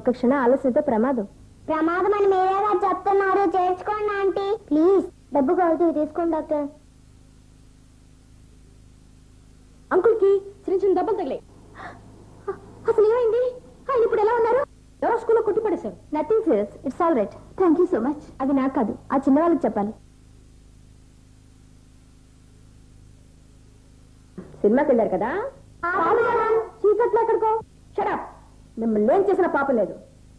ఒక్క క్షణం ఆలస్యంతో ప్రమాదం. ప్రమాదం అని మీరేగా చెప్తున్నారు. చేర్చుకోండి ఆంటీ ప్లీజ్. డబ్బు కావాలి తీసుకోండి డాక్టర్. అంకుల్ కి చిన్న చిన్న దెబ్బలు తగిలాయి. అసలు ఏమైంది? ఆయన ఇప్పుడు ఎలా ఉన్నారు? ఎవరో స్కూల్లో కొట్టి పడేశారు. Nothing serious, it's all right. Thank you so much. అది నాకు కాదు, ఆ చిన్న వాళ్ళకి చెప్పాలి. సినిమాకి వెళ్ళారు కదా? చీకట్లో ఎక్కడికో. షడప్. మిమ్మల్ని ఏం చేసిన పాపం లేదు.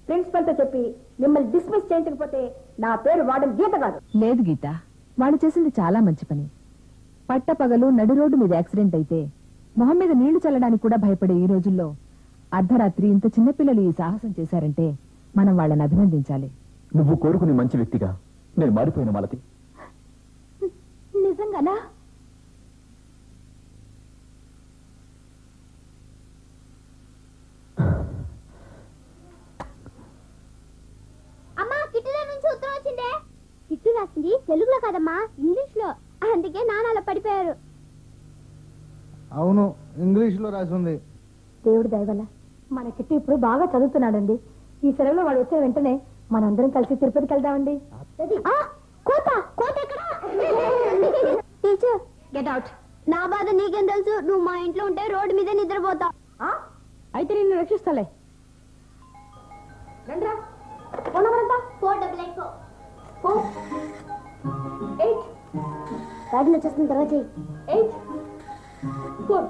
ప్రిన్సిపల్ తో చెప్పి మిమ్మల్ని డిస్మిస్ చేయించకపోతే నా పేరు వార్డెన్ గీత కాదు. లేదు గీత, వాడు చేసింది చాలా మంచి పని. పట్టపగలు నడు రోడ్డు మీద యాక్సిడెంట్ అయితే మొహం మీద నీళ్లు చల్లడానికి కూడా భయపడే ఈ రోజుల్లో అర్ధరాత్రి ఇంత చిన్నపిల్లలు ఈ సాహసం చేశారంటే మనం వాళ్ళని అభినందించాలి. నువ్వు కోరుకునే మంచి వ్యక్తిగా నేను మారిపోయిన మాలతి. నిజంగానా? అమ్మా కిట్టులో నుంచి ఉత్తరం వచ్చిందే. కిట్టు రాసింది తెలుగులో కాదమ్మా, ఇంగ్లీష్ లో. అందుకే నాన్న పడిపోయారు. అవును, ఇంగ్లీష్ లో రాసి ఉంది. దేవుడి దయవల్ల మన కిట్టు ఇప్పుడు బాగా చదువుతున్నాడండి. ఈ సెలవులో వాడు వచ్చిన వెంటనే మనందరం కలిసి తిరుపతికి వెళ్దామండి. Teacher get out. నా బాధ నీకేం తెలుసు? నువ్వు మా ఇంట్లో ఉంటే రోడ్డు మీద నిద్రపోతావు. అయితే నిన్ను రక్షిస్తాలే. రండ్రా. గాడిలో వచ్చేసిన తర్వాత 8 4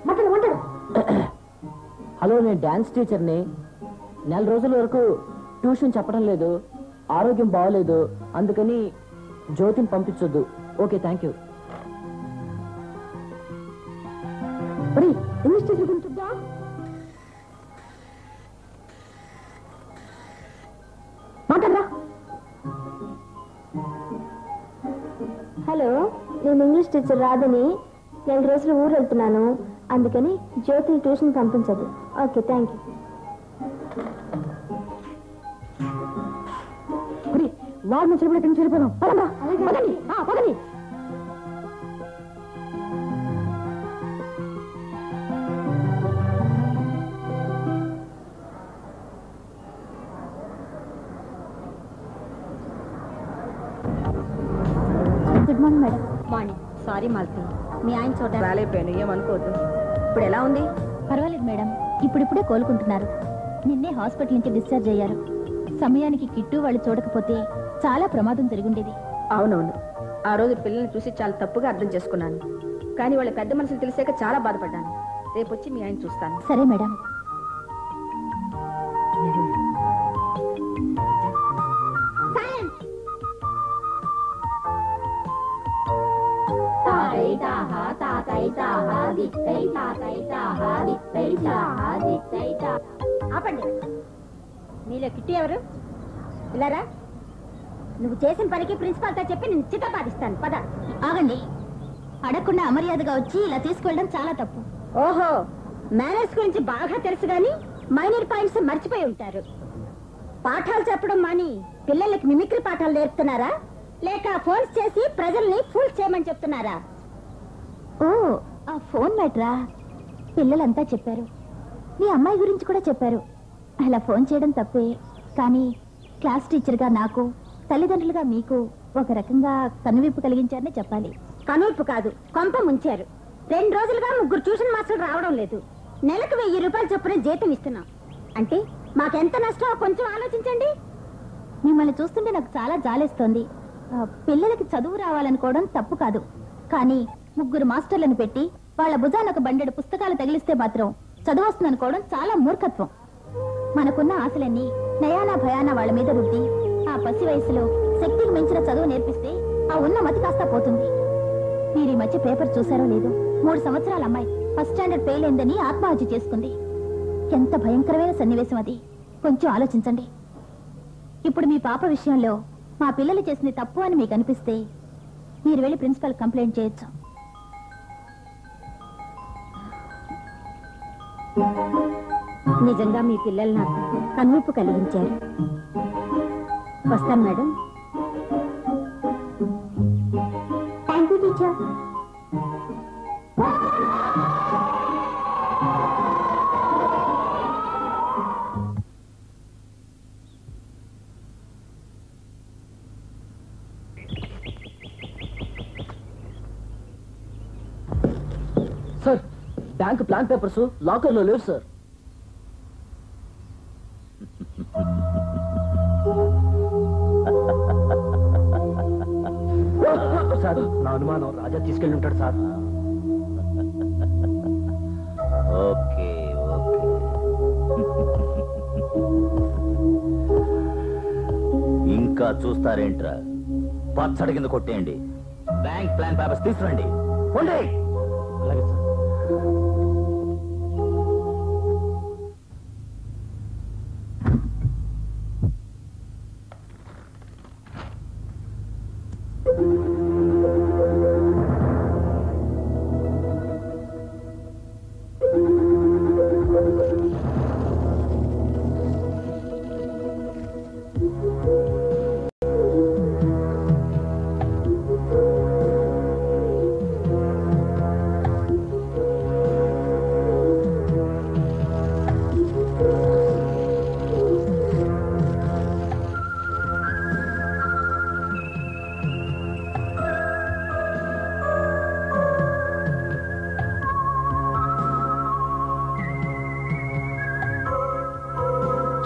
మాట్లాడు. హలో, నేను డాన్స్ టీచర్ని. నెల రోజుల వరకు ట్యూషన్ చెప్పడం లేదు, ఆరోగ్యం బాగోలేదు, అందుకని జ్యోతిని పంపించొద్దు. Okay, thank you. English teacher గురించి చెప్తా. మాట్లాడరా. హలో, నేను ఇంగ్లీష్ టీచర్ రాదని నెల రోజులు ఊరు వెళ్తున్నాను, అందుకని జ్యోతిని ట్యూషన్ పంపించదు. Okay, thank you. వాడు నుంచి ఇక్కడ నుంచి వెళ్ళిపోదాం. పదండి. Good morning madam. Morning. Sorry Malti, మీ ఆయన చూడాలి. రాలేపోయాను, ఏమనుకోవద్దు. ఇప్పుడు ఎలా ఉంది? పర్వాలేదు మేడం, ఇప్పుడిప్పుడే కోలుకుంటున్నారు. నిన్నే హాస్పిటల్ నుంచి డిశ్చార్జ్ అయ్యారు. సమయానికి కిట్టు వాళ్ళు చూడకపోతే చాలా ప్రమాదం జరిగుండేది. అవునవును, ఆ రోజు పిల్లల్ని చూసి చాలా తప్పుగా అర్థం చేసుకున్నాను. కానీ వాళ్ళ పెద్ద మనసులు తెలిసాక చాలా బాధపడ్డాను. రేపు వచ్చి మీ ఆయన చూస్తాను. సరే మేడం. ఆపండి. మీలో కిట్టి ఎవరు? ఇలారా. నువ్వు చేసిన పనికి ప్రిన్సిపాల్ తో చెప్పి నేను చిత్తపాదిస్తాను. పద. ఆగండి. అడగకుండా అమర్యాదగా వచ్చి ఇలా తీసుకెళ్ళడం చాలా తప్పు. ఓహో, మేనర్స్ గురించి బాగా తెలుసు గాని మైనర్ పాయింట్స్ మర్చిపోయి ఉంటారు. పాఠాలు చెప్పడం మాని పిల్లలకి మిమిక్రీ పాఠాలు నేర్పుతున్నారా, లేక ఫోన్స్ చేసి ప్రజల్ని ఫుల్ చేయమని చెప్తున్నారా? ఓ, ఆ ఫోన్ మ్యాటరా. పిల్లలంతా చెప్పారు, మీ అమ్మాయి గురించి కూడా చెప్పారు. అలా ఫోన్ చేయడం తప్పే, కానీ క్లాస్ టీచర్గా నాకు, తల్లిదండ్రులుగా మీకు ఒక రకంగా కనువిప్పు కలిగించారని చెప్పాలి. కనువిప్పు కాదు, కొంప ముంచారు. 2 రోజులుగా 3 ట్యూషన్ మాస్టర్లు రావడం లేదు. నెలకు 1000 రూపాయలు చొప్పున జీతం ఇస్తున్నాం. అంటే మాకెంత నష్టమో కొంచెం ఆలోచించండి. మిమ్మల్ని చూస్తుంటే నాకు చాలా జాలేస్తోంది. పిల్లలకి చదువు రావాలనుకోవడం తప్పు కాదు, కానీ 3 మాస్టర్లను పెట్టి వాళ్ళ భుజాన ఒక బండెడు పుస్తకాలు తగిలిస్తే మాత్రం చదువు వస్తుందనుకోవడం చాలా మూర్ఖత్వం. మనకున్న ఆశలన్నీ నయానా భయానా వాళ్ళ మీద రుద్ది ఆ పసి వయసులో శక్తికి మించిన చదువు నేర్పిస్తే ఆ ఉన్న మతి కాస్త పోతుంది. మీరు ఈ మధ్య పేపర్ చూసారో లేదు, 3 సంవత్సరాల అమ్మాయి ఫస్ట్ స్టాండర్డ్ ఫెయిల్ అయిందని ఆత్మహత్య చేసుకుంది. ఎంత భయంకరమైన సన్నివేశం అది, కొంచెం ఆలోచించండి. ఇప్పుడు మీ పాప విషయంలో మా పిల్లలు చేసింది తప్పు అని మీకు అనిపిస్తే మీరు వెళ్ళి ప్రిన్సిపల్ కంప్లైంట్ చేయొచ్చు. నిజంగా మీ పిల్లలు నాకు కనువిప్పు కలిగించారు. వస్తాను madam. Thank you teacher. Bank plan papers locker లో లేవు సార్. సార్ నా అనుమానం రాజా తీసుకెళ్ళి ఉంటాడు సార్. Okay okay. ఇంకా చూస్తారేంట్రా? పచ్చడి కింద కొట్టేయండి. బ్యాంక్ ప్లాన్ పేపర్స్ తీసుకురండి. అలాగే సార్.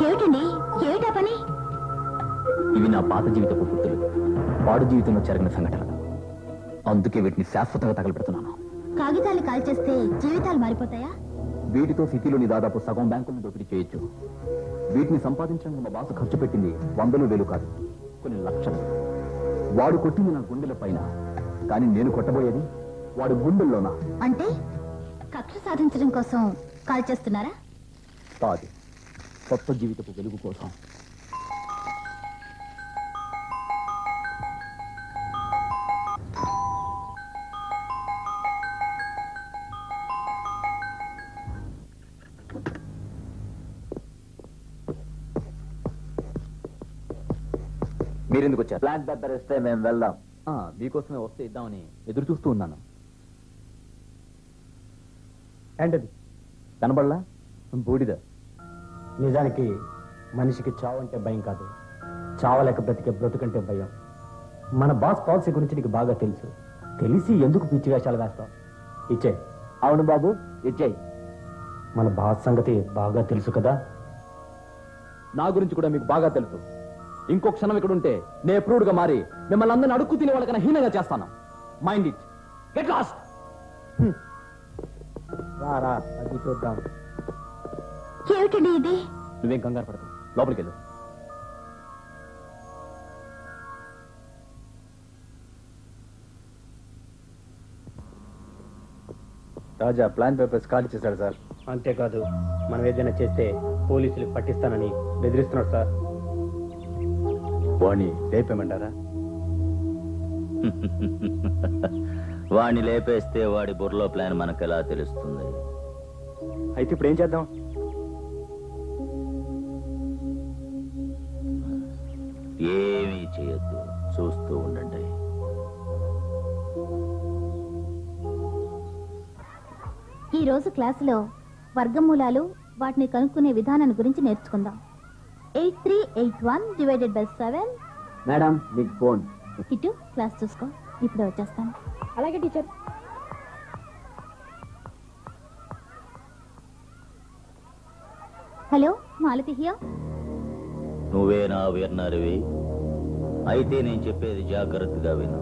ఏమిటండి, ఏమిటా పని? ఇవి నా పాత జీవితపు గుర్తులు, పాడు జీవితంలో జరిగిన సంఘటనలు. అందుకే వీటిని శాశ్వతంగా తగలబెడుతున్నాను. కాగితాలు కాల్ చేస్తే జీవితాలు మారిపోతాయా? వీటితో సిటీలోని దాదాపు సగం బ్యాంకులను దోపిడీ చేయొచ్చు. వీటిని సంపాదించడానికి మా బాసు ఖర్చు పెట్టింది 100,000 కాదు, కొన్ని లక్షలు. వాడు కొట్టింది నా గుండెల పైన, కానీ నేను కొట్టబోయేది వాడు గుండెల్లోనా. అంటే కక్ష సాధించడం కోసం కాల్ చేస్తున్నారా? కాదు, కొత్త జీవితపు వెలుగు కోసం. మీరెందుకు వచ్చారు? ప్లాన్ పేపర్ ఇస్తే మేము వెళ్దాం. మీకోసమే వస్తే ఇద్దామని ఎదురు చూస్తూ ఉన్నాను. ఏంటది? కనబడలా? బూడిద. నిజానికి మనిషికి చావు అంటే భయం కాదు, చావలేక బ్రతికే బ్రతుకంటే భయం. మన బాస్ పాలసీ గురించి నీకు బాగా తెలుసు. తెలిసి ఎందుకు పిచ్చి వేషాలు వేస్తావు? ఇచ్చే. అవును బాబు, ఇచ్చేయి. మన బాస్ సంగతి బాగా తెలుసు కదా. నా గురించి కూడా మీకు బాగా తెలుసు. ఇంకో క్షణం ఇక్కడ ఉంటే నేను ప్రూడ్గా మారి మిమ్మల్ని అందరిని అడుక్కు తినే వాళ్ళకన్నా హీనంగా చేస్తాను. Mind it. Get lost. రా అది చూద్దాం. ఏమిటండి ఇది? నువ్వేం కంగారు పడదు, లోపలికి వెళ్ళు. రాజా ప్లాన్ పేపర్స్ ఖాళీ చేశాడు సార్. అంతేకాదు, మనం ఏదైనా చేస్తే పోలీసులు పట్టిస్తానని బెదిరిస్తున్నాడు సార్. వాణ్ణి లేపేమంటారా? వాడిని లేపేస్తే వాడి బుర్రలో ప్లాన్ మనకు ఎలా తెలుస్తుంది? అయితే ఇప్పుడు ఏం చేద్దాం? ఏమీ చేయొద్దు, చూస్తూ ఉండండి. ఈ రోజు క్లాసులో వర్గమూలాలు, వాటిని కనుక్కునే విధానాన్ని గురించి నేర్చుకుందాం. 8381 డివైడెడ్ బై 7. మేడం మీకు ఫోన్. ఇటు క్లాస్ చూసుకో, ఇప్పుడే వచ్చేస్తాను. అలాగే టీచర్. Hello, Malathi here. నువ్వేనా విన్నర్వి? అయితే నేను చెప్పేది జాగ్రత్తగా విను.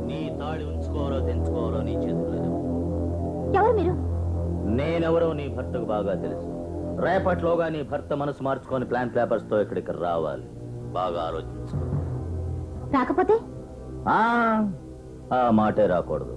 నీ తాళి ఉంచుకోవాలో తెంచుకోవాలో నీ చేతులు. ఎవరు మీరు? నేనెవరో నీ భర్తకు బాగా తెలుసు. రేపట్లోగా నీ భర్త మనసు మార్చుకొని ప్లాన్ పేపర్స్ తో ఇక్కడికి రావాలి. బాగా ఆలోచించుకో. రాకపోతే? ఆ మాటే రాకూడదు.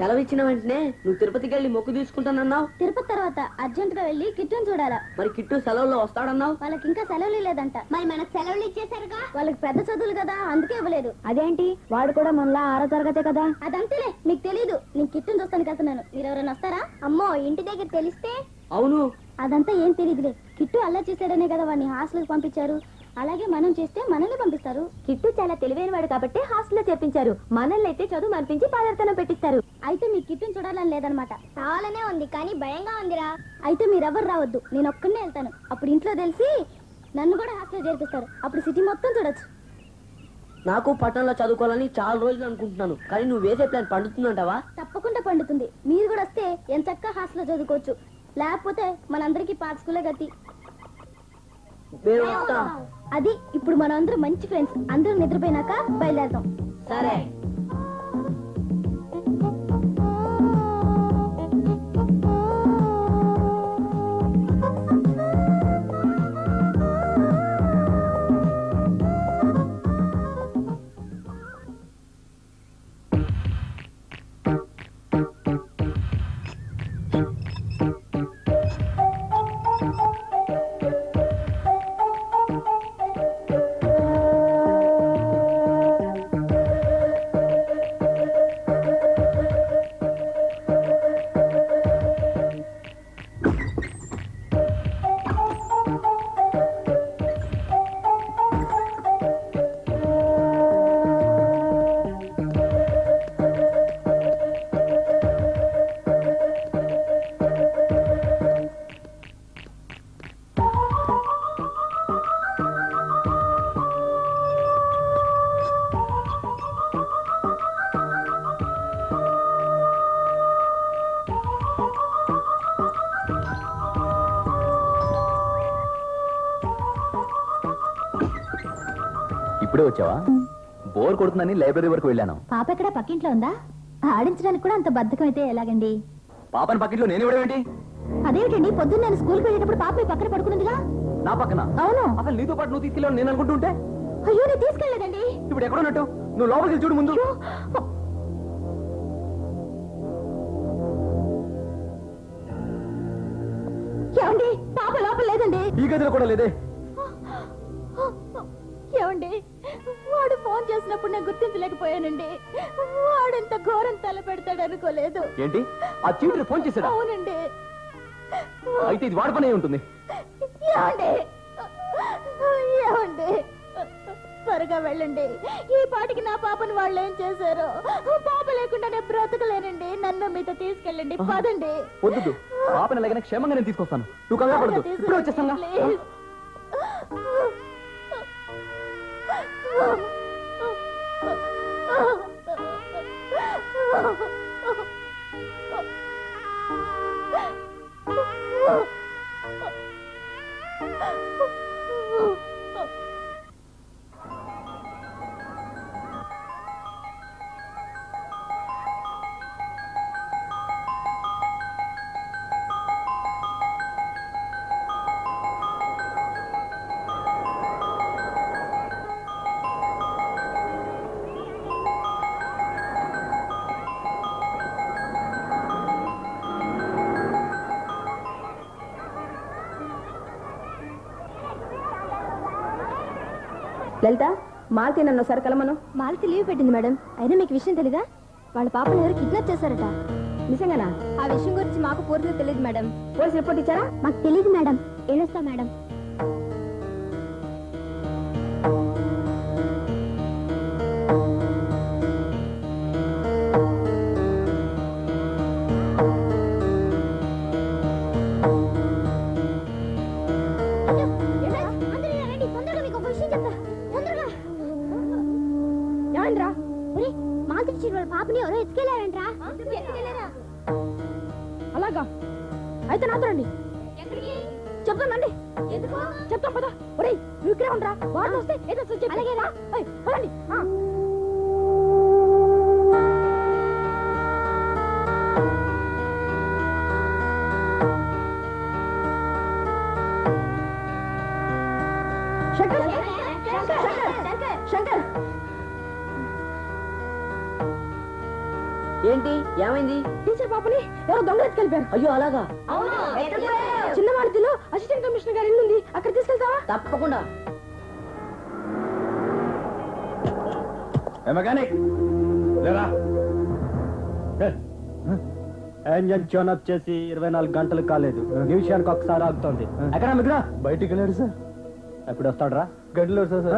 సెలవు ఇచ్చిన వెంటనే నువ్వు తిరుపతికి వెళ్ళి మొక్కు తీసుకుంటానన్నావు. తిరుపతి తర్వాత అర్జెంట్ గా వెళ్ళి కిట్టుని చూడాలా. మరి కిట్టు సెలవుల్లో వస్తాడన్నావు. వాళ్ళకి ఇంకా సెలవులు లేదంట. మరి మనకు సెలవులు ఇచ్చేసారుగా. వాళ్ళకి పెద్ద చదువులు కదా, అందుకే ఇవ్వలేదు. అదేంటి, వాడు కూడా మనలా 6వ తరగతే కదా. అదంతేలే, మీకు తెలీదు. నేను కిట్టుని చూస్తానికి వెళ్తున్నాను. మీరు ఎవరైనా వస్తారా? అమ్మో, ఇంటి దగ్గర తెలిస్తే. అవును, అదంతా ఏం తెలియదులే. కిట్టు అలా చేశాడనే కదా వాడిని హాస్టల్కి పంపించారు. అలాగే మనం చేస్తే మనల్ని పంపిస్తారు. కిట్టు చాలా తెలివైన వాడు కాబట్టి హాస్టల్లో చేర్పించారు. మనల్ని అయితే చదువు మనిపించి పాదర్తనం పెట్టిస్తారు. అయితే మీ కిట్టుని చూడాలని లేదనమాట. చాలానే ఉంది, కానీ భయంగా ఉందిరా. అయితే మీరెవ్వరు రావద్దు, నేను ఒక్కనే వెళ్తాను. అప్పుడు ఇంట్లో తెలిసి నన్ను కూడా హాస్టల్లో చేర్పిస్తారు. అప్పుడు సిటీ మొత్తం చూడొచ్చు. నాకు పట్టణంలో చదువుకోవాలని చాలా రోజులు అనుకుంటున్నాను, కానీ నువ్వు వేసే ప్లాన్ పండుతుందంటావా? తప్పకుండా పండుతుంది. మీరు కూడా వస్తే ఎంచక్కా హాస్టల్లో చదువుకోవచ్చు. లేకపోతే మనందరికీ పాత స్కూలే గతి. మేము వస్తాం. అది ఇప్పుడు మనం అందరం మంచి ఫ్రెండ్స్. అందరూ నిద్రపోయినాక బయలుదేరతాం. సరే. ఇప్పుడే వచ్చావా? బోర్ కొడుతుందని లైబ్రరీ వరకు వెళ్ళాను. పాప ఎక్కడ పక్కింట్లో ఉందా? ఆడించడానికి కూడా అంత బద్ధకం అయితే ఎలాగండి? పాపని పక్కింట్లో నేను ఇవ్వడమేంటి? అదేమిటండి, పొద్దున్న నేను స్కూల్కి వెళ్ళేటప్పుడు పాప మీ పక్కన పడుకున్నదిగా. నా పక్కన? అవును. అసలు నీతో పాటు నువ్వు తీసుకెళ్ళావు నేను అనుకుంటుంటే. అయ్యో, నేను తీసుకెళ్ళలేదండి. ఇప్పుడు ఎక్కడ ఉన్నట్టు? నువ్వు లోపలికి చూడు ముందు. ఏమండి, పాప లోపల లేదండి. ఈ గదిలో కూడా లేదే. ఏమండి, వాడు ఫోన్ చేసినప్పుడు నేను గుర్తించలేకపోయానండి. వాడంత ఘోరం తల పెడతాడు అనుకోలేదు. ఏంటి, ఆ చీటిని ఫోన్ చేశాడా? అవునండి. అయితే ఇది వాడి పని అయి ఉంటుంది. ఏమండి, ఏమండి, త్వరగా వెళ్ళండి. ఈ పాటికి నా పాపని వాళ్ళు ఏం చేశారు? పాప లేకుండా నేను బ్రతకలేనండి. నన్ను మీతో తీసుకెళ్ళండి. పదండి. వద్దు, పాపని ఎలాగైనా క్షేమంగా నేను తీసుకొస్తాను. నువ్వు కంగారు పడద్దు. ఇప్పుడు వచ్చేస్తాను. ప్లీజ్. లలిత, మాలతి నన్ను ఒకసారి కలమను. మాలతి లీవ్ పెట్టింది మేడం. అయినా మీకు విషయం తెలీదా? వాళ్ళ పాపను ఎవరు కిడ్నాప్ చేశారట. నిజంగానా? ఆ విషయం గురించి మాకు పూర్తిగా తెలియదు మేడం. పోలీసు రిపోర్ట్ ఇచ్చారా? మాకు తెలియదు మేడం. ఏడుస్తా మేడం. పాపని ఎవరో ఎత్తుకెళ్ళారంట్రా. అలాగా? అయితే నాతో రండి. చెప్తానండి. చెప్తాం పదా. ఒరే, నువ్వు ఇక్కడే ఉండరా. వాడు వస్తే ఏదో చెప్పి. అలాగే రా. పదండి. శంకర్, శంకర్, ఏంటి, ఏమైంది? టీచర్ పాపని ఎవరో దొంగ ఎత్తుకెళ్ళిపోయారు. అయ్యో, అలాగా? చిన్నవాడిలో అసిస్టెంట్ కమిషనర్ గారి ఇల్లు ఉంది, అక్కడ తీసుకెళ్తావా? తప్పకుండా. మెకానిక్ లేరా. ఇంజన్ ట్యూన్ అప్ చేసి 24 గంటలు కాలేదు. నిమిషానికి ఒకసారి ఆగుతోంది. ఎక్కడ మిగతా? బయటికి వెళ్ళాడు సార్. ఎప్పుడు వస్తాడు రా? గడిలో సార్.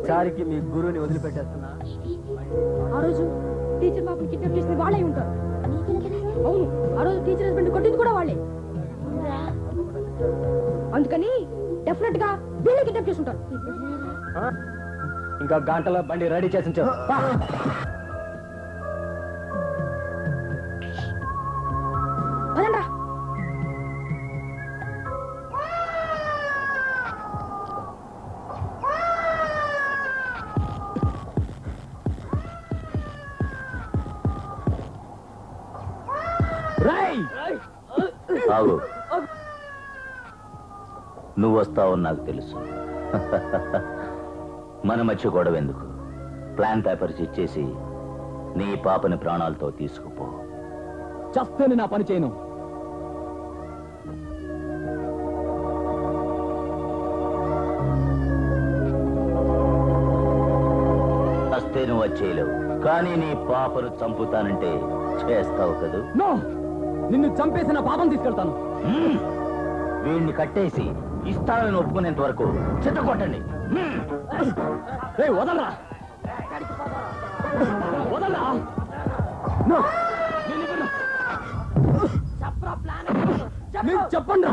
సారికి మీ గురువుని వదిలిపెట్టేస్తున్నా. ఆ రోజు టీచర్ పాపని కిడ్నాప్ చేసింది వాళ్ళే ఉంటారు. అవును, ఆ రోజు టీచర్ హస్బెండ్ కొట్టింది కూడా వాళ్ళే. అందుకని డెఫినెట్ గా వీళ్ళే కిడ్నాప్ చేస్తుంటారు. ఇంకా గంటలో బండి రెడీ చేసి ఉంచు. వదండ్రా. ఆగు. నువ్వు వస్తావని నాకు తెలుసు. మన మధ్య గొడవ ఎందుకు? ప్లాన్ పేపర్స్ ఇచ్చేసి నీ పాపని ప్రాణాలతో తీసుకుపో. చస్తేనే నా పని చేయను. వస్తే నువ్వు వచ్చేయలేవు, కానీ నీ పాపను చంపుతానంటే చేస్తావు కదూ? నిన్ను చంపేసి నా పాపం తీసుకెళ్తాను. వీడిని కట్టేసి ఇస్తానని ఒప్పుకునేంత వరకు చిత్తకొట్టండి. వదలరా, వదలరా. చెప్పండి.